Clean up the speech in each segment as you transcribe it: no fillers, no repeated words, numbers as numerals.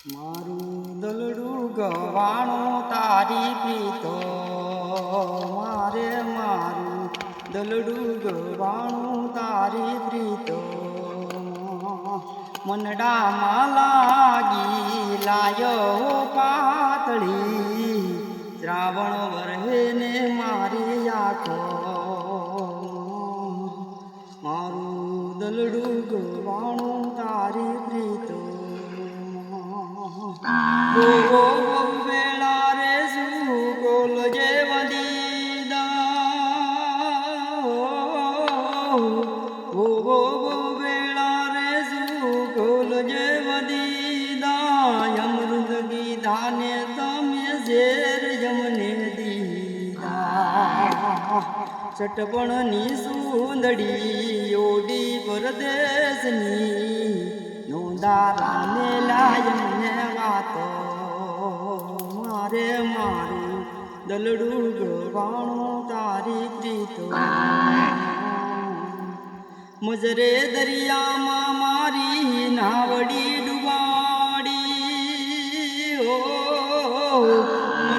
મારું દલડું ગવાણું તારી પ્રીતો મારું દલડું ગવાણું તારી પ્રીતો મનડામાં લાગી લાયો પાતળી શ્રાવણ વરહે ને મારી આંખો મારું દલડું ગવાણું તારી પ્રીતો વેળા રે શું ગોલ જે વેળા રે શું ગોલ જે અમૃત ગીધાને તમે ઝેર જમને દીધા ચટપણની સુંદડી ઓડી પરદેશની નોંધારાને લાયમને વાતો મારું દલડું ગવાણું તારી પ્રીતો મજરે દરિયામાં મારી નાવડી ડુબાડી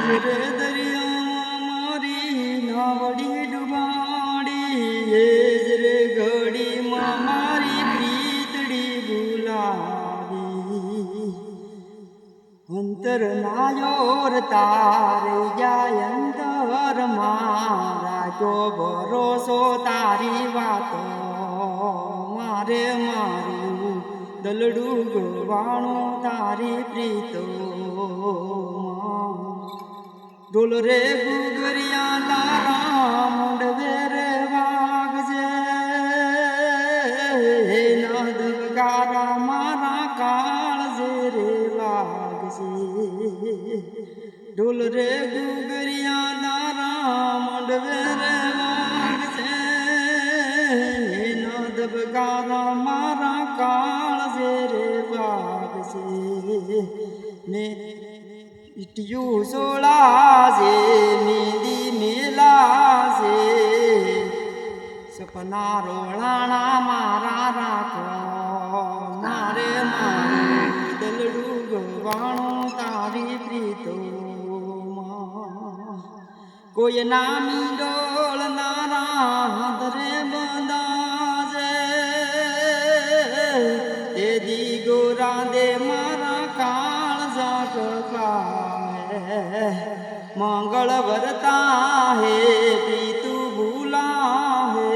મજરે દરિયામાં મારી નાવડી ડુબાડી એ જ રે ઘડીમાં મારી પ્રીતડી ભૂલાવી અંતર નાયોર તારે જાય અંતર મારા જો ભરોસો તારી વાતો મારું દલડું ગવાણું તારી પ્રીતો ઢોલ રે ગુગરિયા તારા મુંડવે રે વાગજે નદગારા મારા કાળજે રે વાગજે ઢોલ રે ગુગરિયા તારા મુંડવે રે વાગજે નદગારા મારા કાળજે રે વાગજે ને ઇટિયું સોળાજે મેંદી મેલાજે સપના રોળાણા મારા રાખો મારું દલડું ગવાણું તારી પ્રીતો કોઈ નામી ડોળ નારા ધરે બંધાજે તે દી ગોરા દે મારા કાળજા કપાય મંગળ વરતા હે પ્રીતુ ભૂલા હે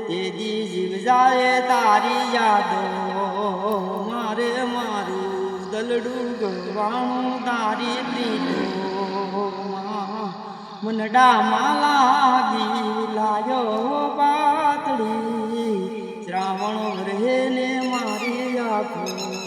તે દી જીવ જાય તારી યાદો મારું દલડું ગવાણું તારી પ્રીતો મનડામાં લાગી લાયો પાતળી શ્રાવણ વરહે ને મારી આંખો